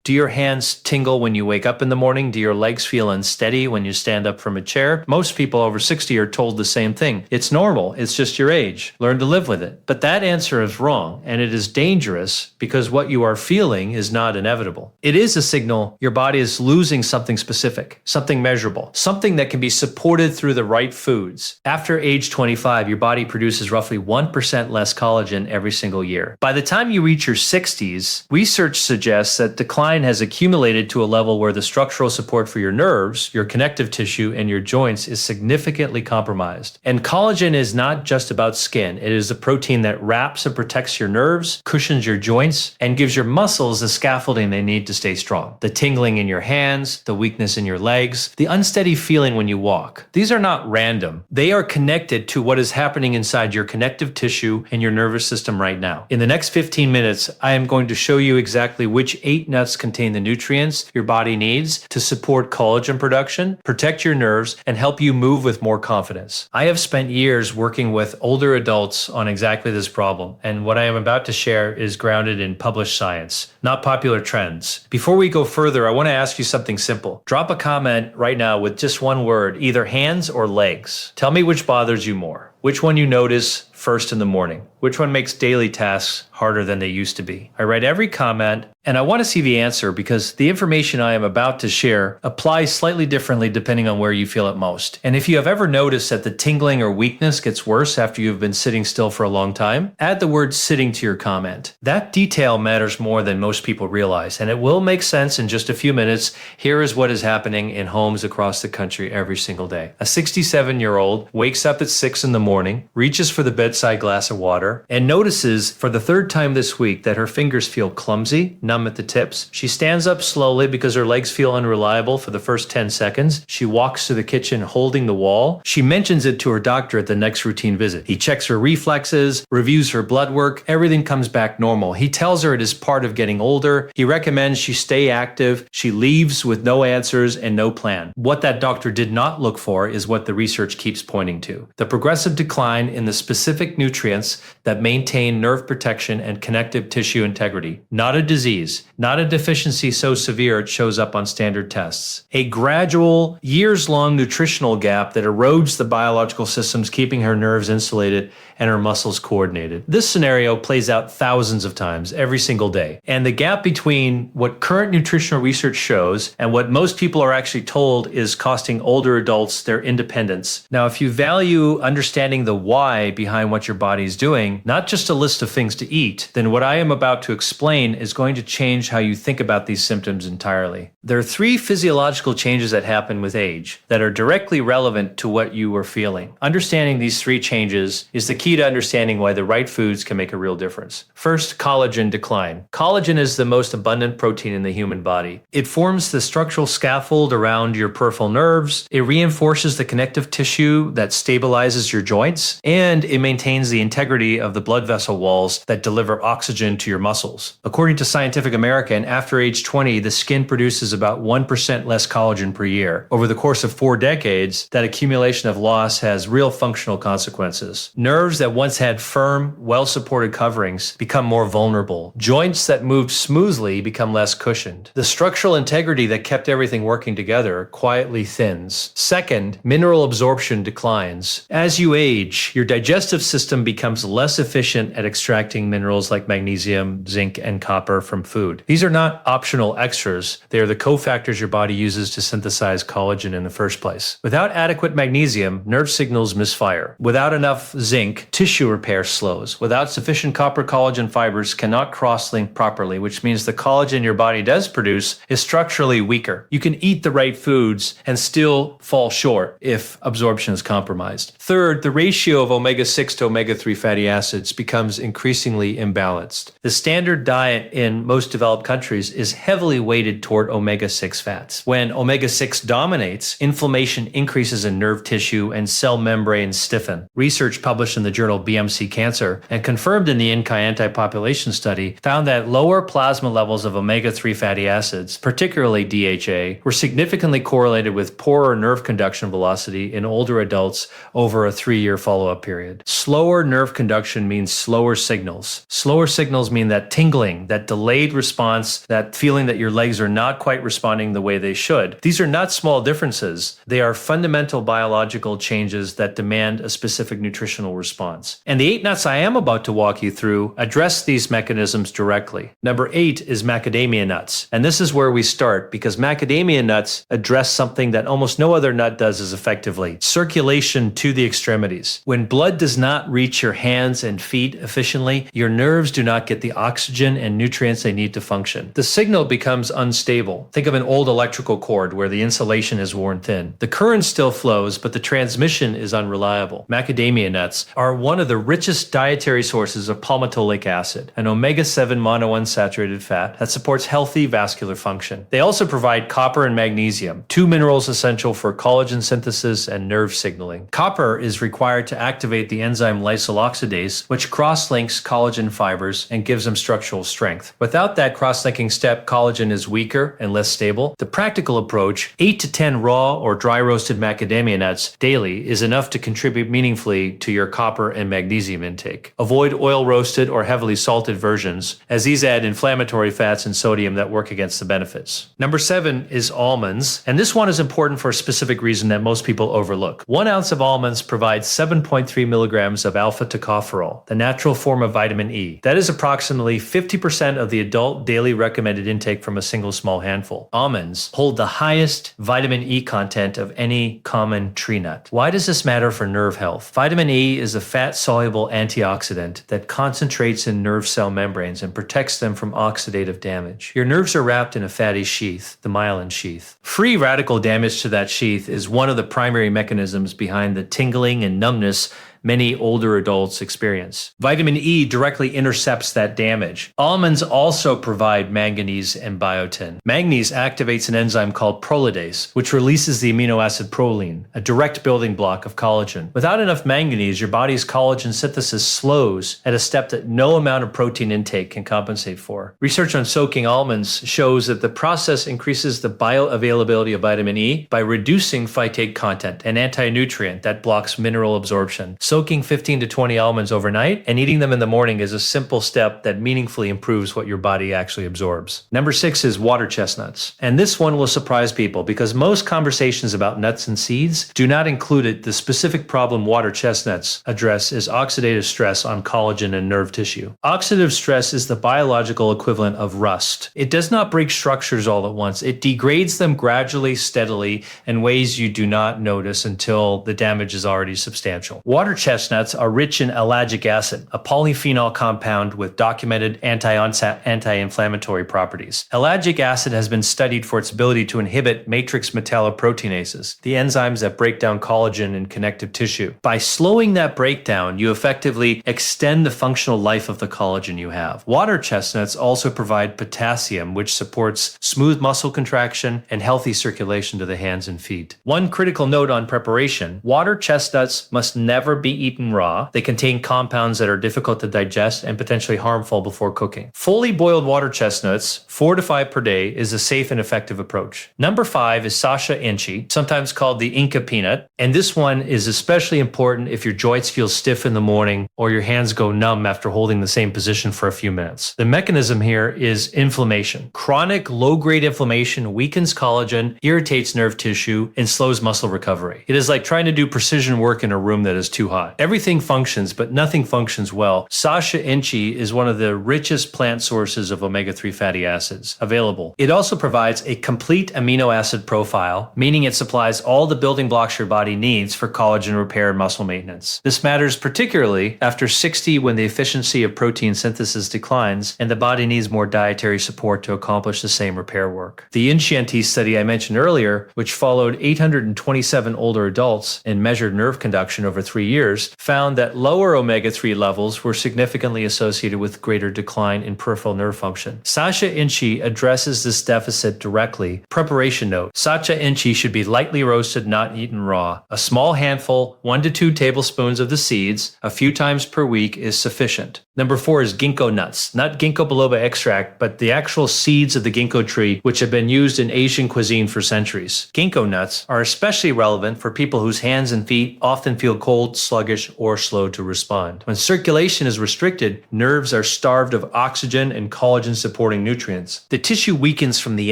Do your hands tingle when you wake up in the morning? Do your legs feel unsteady when you stand up from a chair? Most people over 60 are told the same thing. It's normal. It's just your age. Learn to live with it. But that answer is wrong, and it is dangerous because what you are feeling is not inevitable. It is a signal your body is losing something specific, something measurable, something that can be supported through the right foods. After age 25, your body produces roughly 1% less collagen every single year. By the time you reach your 60s, research suggests that decline has accumulated to a level where the structural support for your nerves, your connective tissue, and your joints is significantly compromised. And collagen is not just about skin. It is a protein that wraps and protects your nerves, cushions your joints, and gives your muscles the scaffolding they need to stay strong. The tingling in your hands, the weakness in your legs, the unsteady feeling when you walk. These are not random. They are connected to what is happening inside your connective tissue and your nervous system right now. In the next 15 minutes, I am going to show you exactly which 8 nuts contain the nutrients your body needs to support collagen production, protect your nerves, and help you move with more confidence. I have spent years working with older adults on exactly this problem, and what I am about to share is grounded in published science, not popular trends. Before we go further, I want to ask you something simple. Drop a comment right now with just one word, either hands or legs. Tell me which bothers you more, which one you notice first in the morning, which one makes daily tasks harder than they used to be. I read every comment, and I want to see the answer because the information I am about to share applies slightly differently depending on where you feel it most. And if you have ever noticed that the tingling or weakness gets worse after you've been sitting still for a long time, add the word sitting to your comment. That detail matters more than most people realize, and it will make sense in just a few minutes. Here is what is happening in homes across the country every single day. A 67-year-old wakes up at 6 in the morning, reaches for the bedside glass of water, and notices for the third time this week that her fingers feel clumsy, numb at the tips. She stands up slowly because her legs feel unreliable for the first 10 seconds. She walks to the kitchen holding the wall. She mentions it to her doctor at the next routine visit. He checks her reflexes, reviews her blood work. Everything comes back normal. He tells her it is part of getting older. He recommends she stay active. She leaves with no answers and no plan. What that doctor did not look for is what the research keeps pointing to: the progressive decline in the specific nutrients that maintain nerve protection and connective tissue integrity. Not a disease, not a deficiency so severe it shows up on standard tests. A gradual, years-long nutritional gap that erodes the biological systems keeping her nerves insulated and her muscles coordinated. This scenario plays out thousands of times every single day. And the gap between what current nutritional research shows and what most people are actually told is costing older adults their independence. Now, if you value understanding the why behind what your body is doing, not just a list of things to eat, then what I am about to explain is going to change how you think about these symptoms entirely. There are 3 physiological changes that happen with age that are directly relevant to what you are feeling. Understanding these 3 changes is the key to understanding why the right foods can make a real difference. First, collagen decline. Collagen is the most abundant protein in the human body. It forms the structural scaffold around your peripheral nerves. It reinforces the connective tissue that stabilizes your joints, and it maintains the integrity of the blood vessel walls that deliver oxygen to your muscles. According to Scientific American, after age 20, the skin produces about 1% less collagen per year. Over the course of 4 decades, that accumulation of loss has real functional consequences. Nerves that once had firm, well-supported coverings become more vulnerable. Joints that moved smoothly become less cushioned. The structural integrity that kept everything working together quietly thins. Second, mineral absorption declines. As you age, your digestive system becomes less efficient at extracting minerals like magnesium, zinc, and copper from food. These are not optional extras. They are the cofactors your body uses to synthesize collagen in the first place. Without adequate magnesium, nerve signals misfire. Without enough zinc, tissue repair slows. Without sufficient copper, collagen fibers cannot cross-link properly, which means the collagen your body does produce is structurally weaker. You can eat the right foods and still fall short if absorption is compromised. Third, the ratio of omega-6 to omega-3 fatty acids becomes increasingly imbalanced. The standard diet in most developed countries is heavily weighted toward omega-6 fats. When omega-6 dominates, inflammation increases in nerve tissue and cell membranes stiffen. Research published in the journal BMC Cancer and confirmed in the INCI anti-population study found that lower plasma levels of omega-3 fatty acids, particularly DHA, were significantly correlated with poorer nerve conduction velocity in older adults over a 3-year follow-up period. Slower nerve conduction means slower signals. Slower signals mean that tingling, that delayed delayed response, that feeling that your legs are not quite responding the way they should. These are not small differences. They are fundamental biological changes that demand a specific nutritional response. And the 8 nuts I am about to walk you through address these mechanisms directly. Number 8 is macadamia nuts. And this is where we start because macadamia nuts address something that almost no other nut does as effectively: circulation to the extremities. When blood does not reach your hands and feet efficiently, your nerves do not get the oxygen and nutrients they need to function. The signal becomes unstable. Think of an old electrical cord where the insulation is worn thin. The current still flows, but the transmission is unreliable. Macadamia nuts are one of the richest dietary sources of palmitoleic acid, an omega-7 monounsaturated fat that supports healthy vascular function. They also provide copper and magnesium, two minerals essential for collagen synthesis and nerve signaling. Copper is required to activate the enzyme lysyl oxidase, which cross-links collagen fibers and gives them structural strength. Without that cross-linking step, collagen is weaker and less stable. The practical approach, 8 to 10 raw or dry roasted macadamia nuts daily, is enough to contribute meaningfully to your copper and magnesium intake. Avoid oil roasted or heavily salted versions, as these add inflammatory fats and sodium that work against the benefits. Number 7 is almonds, and this one is important for a specific reason that most people overlook. 1 ounce of almonds provides 7.3 milligrams of alpha-tocopherol, the natural form of vitamin E. That is approximately 50% of the adult daily recommended intake from a single small handful. Almonds hold the highest vitamin E content of any common tree nut. Why does this matter for nerve health? Vitamin E is a fat-soluble antioxidant that concentrates in nerve cell membranes and protects them from oxidative damage. Your nerves are wrapped in a fatty sheath, the myelin sheath. Free radical damage to that sheath is one of the primary mechanisms behind the tingling and numbness many older adults experience. Vitamin E directly intercepts that damage. Almonds also provide manganese and biotin. Manganese activates an enzyme called prolidase, which releases the amino acid proline, a direct building block of collagen. Without enough manganese, your body's collagen synthesis slows at a step that no amount of protein intake can compensate for. Research on soaking almonds shows that the process increases the bioavailability of vitamin E by reducing phytate content, an anti-nutrient that blocks mineral absorption. Soaking 15 to 20 almonds overnight and eating them in the morning is a simple step that meaningfully improves what your body actually absorbs. Number 6 is water chestnuts. And this one will surprise people because most conversations about nuts and seeds do not include the specific problem water chestnuts address is oxidative stress on collagen and nerve tissue. Oxidative stress is the biological equivalent of rust. It does not break structures all at once. It degrades them gradually, steadily, in ways you do not notice until the damage is already substantial. Water chestnuts are rich in ellagic acid, a polyphenol compound with documented anti-inflammatory properties. Ellagic acid has been studied for its ability to inhibit matrix metalloproteinases, the enzymes that break down collagen in connective tissue. By slowing that breakdown, you effectively extend the functional life of the collagen you have. Water chestnuts also provide potassium, which supports smooth muscle contraction and healthy circulation to the hands and feet. One critical note on preparation: water chestnuts must never be eaten raw. They contain compounds that are difficult to digest and potentially harmful before cooking. Fully boiled water chestnuts, 4 to 5 per day, is a safe and effective approach. Number 5 is Sacha Inchi, sometimes called the Inca peanut, and this one is especially important if your joints feel stiff in the morning or your hands go numb after holding the same position for a few minutes. The mechanism here is inflammation. Chronic low-grade inflammation weakens collagen, irritates nerve tissue, and slows muscle recovery. It is like trying to do precision work in a room that is too hot. Everything functions, but nothing functions well. Sacha Inchi is one of the richest plant sources of omega-3 fatty acids available. It also provides a complete amino acid profile, meaning it supplies all the building blocks your body needs for collagen repair and muscle maintenance. This matters particularly after 60, when the efficiency of protein synthesis declines and the body needs more dietary support to accomplish the same repair work. The Inchi study I mentioned earlier, which followed 827 older adults and measured nerve conduction over 3 years, found that lower omega-3 levels were significantly associated with greater decline in peripheral nerve function. Sacha Inchi addresses this deficit directly. Preparation note: Sacha Inchi should be lightly roasted, not eaten raw. A small handful, 1 to 2 tablespoons of the seeds, a few times per week is sufficient. Number 4 is ginkgo nuts. Not ginkgo biloba extract, but the actual seeds of the ginkgo tree, which have been used in Asian cuisine for centuries. Ginkgo nuts are especially relevant for people whose hands and feet often feel cold, sluggish, sluggish or slow to respond. When circulation is restricted, nerves are starved of oxygen and collagen-supporting nutrients. The tissue weakens from the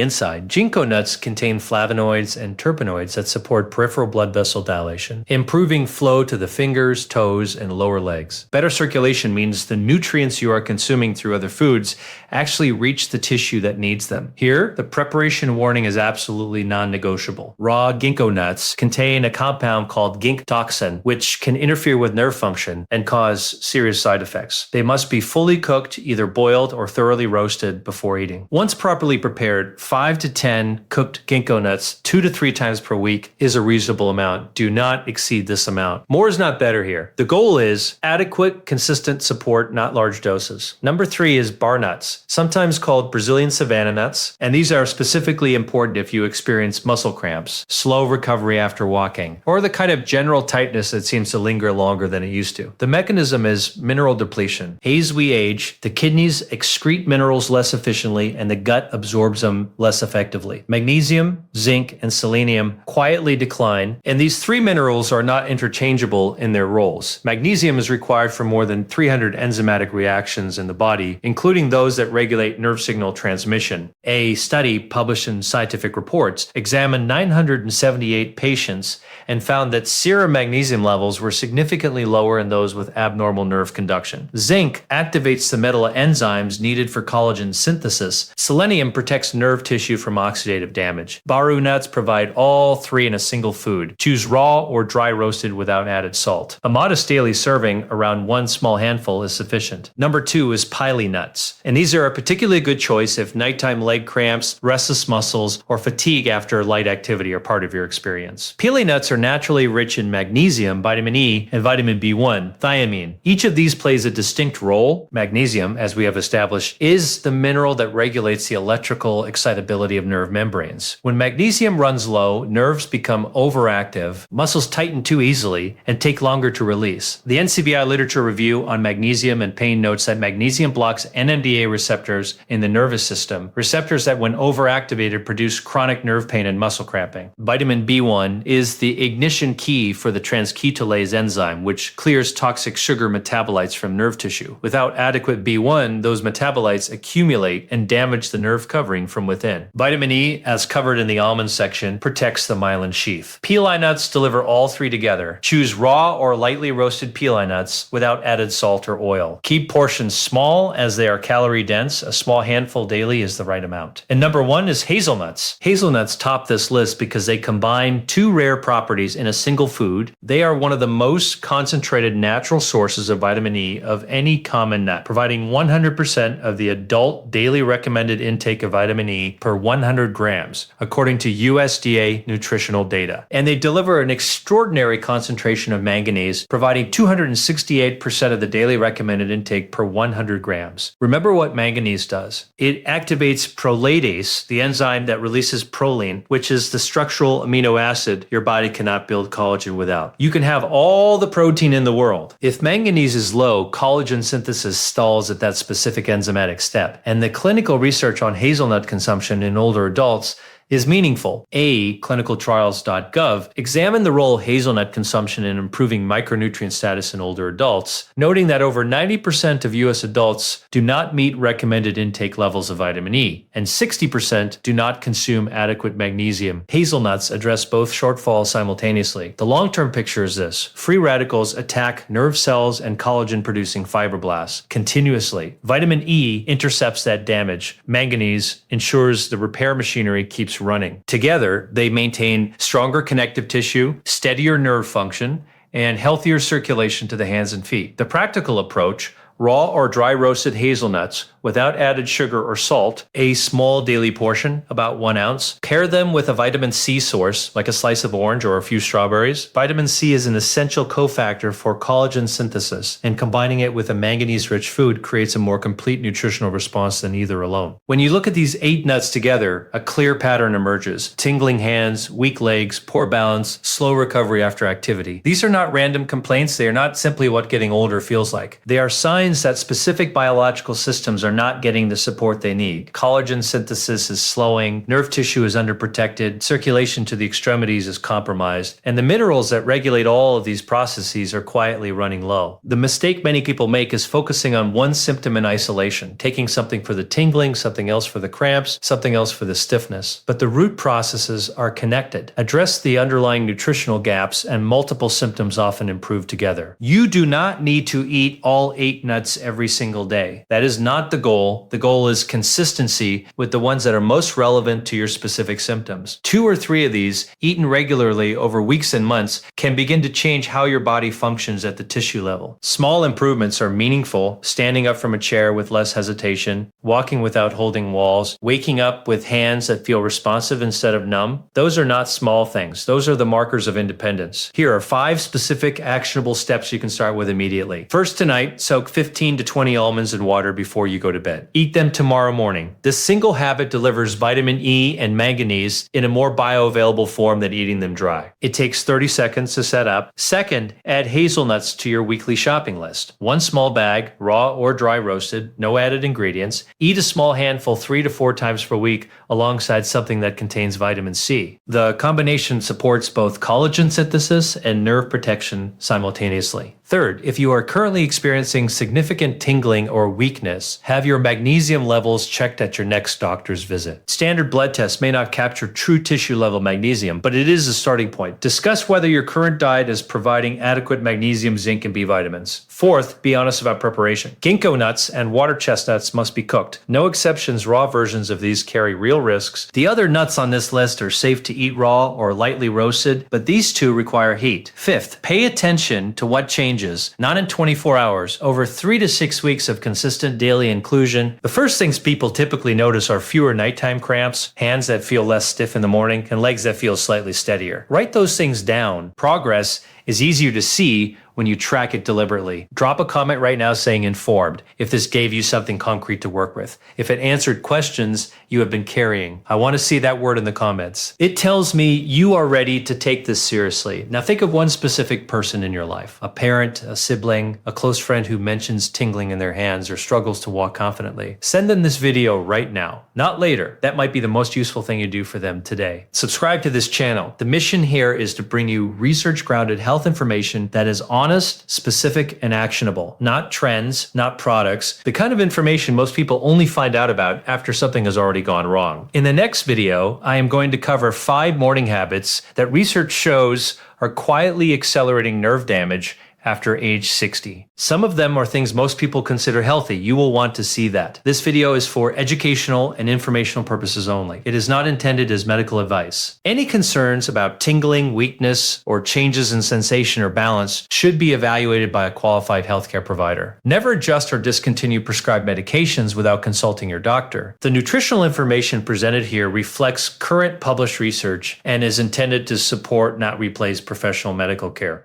inside. Ginkgo nuts contain flavonoids and terpenoids that support peripheral blood vessel dilation, improving flow to the fingers, toes, and lower legs. Better circulation means the nutrients you are consuming through other foods actually reach the tissue that needs them. Here, the preparation warning is absolutely non-negotiable. Raw ginkgo nuts contain a compound called gink toxin, which can interfere with nerve function and cause serious side effects. They must be fully cooked, either boiled or thoroughly roasted before eating. Once properly prepared, 5 to 10 cooked ginkgo nuts 2 to 3 times per week is a reasonable amount. Do not exceed this amount. More is not better here. The goal is adequate, consistent support, not large doses. Number 3 is bar nuts, sometimes called Brazilian savanna nuts, and these are specifically important if you experience muscle cramps, slow recovery after walking, or the kind of general tightness that seems to linger longer than it used to. The mechanism is mineral depletion. As we age, the kidneys excrete minerals less efficiently and the gut absorbs them less effectively. Magnesium, zinc, and selenium quietly decline, and these 3 minerals are not interchangeable in their roles. Magnesium is required for more than 300 enzymatic reactions in the body, including those that regulate nerve signal transmission. A study published in Scientific Reports examined 978 patients and found that serum magnesium levels were significantly lower in those with abnormal nerve conduction. Zinc activates the metal enzymes needed for collagen synthesis. Selenium protects nerve tissue from oxidative damage. Baru nuts provide all 3 in a single food. Choose raw or dry roasted without added salt. A modest daily serving, around 1 small handful, is sufficient. Number 2 is pili nuts, and these are a particularly good choice if nighttime leg cramps, restless muscles, or fatigue after light activity are part of your experience. Pili nuts are naturally rich in magnesium, vitamin E, and vitamin B1, thiamine. Each of these plays a distinct role. Magnesium, as we have established, is the mineral that regulates the electrical excitability of nerve membranes. When magnesium runs low, nerves become overactive, muscles tighten too easily, and take longer to release. The NCBI literature review on magnesium and pain notes that magnesium blocks NMDA receptors in the nervous system, receptors that when overactivated produce chronic nerve pain and muscle cramping. Vitamin B1 is the ignition key for the transketolase enzyme, which clears toxic sugar metabolites from nerve tissue. Without adequate B1, those metabolites accumulate and damage the nerve covering from within. Vitamin E, as covered in the almond section, protects the myelin sheath. Pili nuts deliver all 3 together. Choose raw or lightly roasted pili nuts without added salt or oil. Keep portions small as they are calorie dense. A small handful daily is the right amount. And number 1 is hazelnuts. Hazelnuts top this list because they combine 2 rare properties in a single food. They are one of the most concentrated natural sources of vitamin E of any common nut, providing 100% of the adult daily recommended intake of vitamin E per 100 grams, according to USDA nutritional data. And they deliver an extraordinary concentration of manganese, providing 268% of the daily recommended intake per 100 grams. Remember what manganese does. It activates prolatase, the enzyme that releases proline, which is the structural amino acid your body cannot build collagen without. You can have all the protein in the world. If manganese is low, collagen synthesis stalls at that specific enzymatic step. And the clinical research on hazelnut consumption in older adults is meaningful. clinicaltrials.gov examined the role of hazelnut consumption in improving micronutrient status in older adults, noting that over 90% of U.S. adults do not meet recommended intake levels of vitamin E, and 60% do not consume adequate magnesium. Hazelnuts address both shortfalls simultaneously. The long-term picture is this: free radicals attack nerve cells and collagen-producing fibroblasts continuously. Vitamin E intercepts that damage. Manganese ensures the repair machinery keeps running. Together, they maintain stronger connective tissue, steadier nerve function, and healthier circulation to the hands and feet. The practical approach: raw or dry roasted hazelnuts without added sugar or salt, a small daily portion, about 1 ounce. Pair them with a vitamin C source, like a slice of orange or a few strawberries. Vitamin C is an essential cofactor for collagen synthesis, and combining it with a manganese-rich food creates a more complete nutritional response than either alone. When you look at these 8 nuts together, a clear pattern emerges: tingling hands, weak legs, poor balance, slow recovery after activity. These are not random complaints. They are not simply what getting older feels like. They are signs that specific biological systems are not getting the support they need. Collagen synthesis is slowing, nerve tissue is underprotected, circulation to the extremities is compromised, and the minerals that regulate all of these processes are quietly running low. The mistake many people make is focusing on one symptom in isolation, taking something for the tingling, something else for the cramps, something else for the stiffness. But the root processes are connected. Address the underlying nutritional gaps, and multiple symptoms often improve together. You do not need to eat all 8 nuts every single day. That is not the goal. The goal is consistency with the ones that are most relevant to your specific symptoms. 2 or 3 of these, eaten regularly over weeks and months, can begin to change how your body functions at the tissue level. Small improvements are meaningful: standing up from a chair with less hesitation, walking without holding walls, waking up with hands that feel responsive instead of numb. Those are not small things. Those are the markers of independence. Here are 5 specific actionable steps you can start with immediately. First, tonight, soak 15 to 20 almonds in water before you go to bed. Eat them tomorrow morning. This single habit delivers vitamin E and manganese in a more bioavailable form than eating them dry. It takes 30 seconds to set up. Second, add hazelnuts to your weekly shopping list. 1 small bag, raw or dry roasted, no added ingredients. Eat a small handful 3 to 4 times per week alongside something that contains vitamin C. The combination supports both collagen synthesis and nerve protection simultaneously. Third, if you are currently experiencing significant tingling or weakness, have your magnesium levels checked at your next doctor's visit. Standard blood tests may not capture true tissue level magnesium, but it is a starting point. Discuss whether your current diet is providing adequate magnesium, zinc, and B vitamins. Fourth, be honest about preparation. Ginkgo nuts and water chestnuts must be cooked. No exceptions, raw versions of these carry real risks. The other nuts on this list are safe to eat raw or lightly roasted, but these 2 require heat. Fifth, pay attention to what changes, not in 24 hours, over 3 to 6 weeks of consistent daily inclusion. The first things people typically notice are fewer nighttime cramps, hands that feel less stiff in the morning, and legs that feel slightly steadier. Write those things down. Progress is easier to see when you track it deliberately. Drop a comment right now saying informed if this gave you something concrete to work with. If it answered questions you have been carrying, I want to see that word in the comments. It tells me you are ready to take this seriously. Now think of one specific person in your life, a parent, a sibling, a close friend who mentions tingling in their hands or struggles to walk confidently. Send them this video right now, not later. That might be the most useful thing you do for them today. Subscribe to this channel. The mission here is to bring you research-grounded health information that is honest, specific, and actionable. Not trends, not products, the kind of information most people only find out about after something has already gone wrong. In the next video, I am going to cover 5 morning habits that research shows are quietly accelerating nerve damage after age 60. Some of them are things most people consider healthy. You will want to see that. This video is for educational and informational purposes only. It is not intended as medical advice. Any concerns about tingling, weakness, or changes in sensation or balance should be evaluated by a qualified healthcare provider. Never adjust or discontinue prescribed medications without consulting your doctor. The nutritional information presented here reflects current published research and is intended to support, not replace, professional medical care.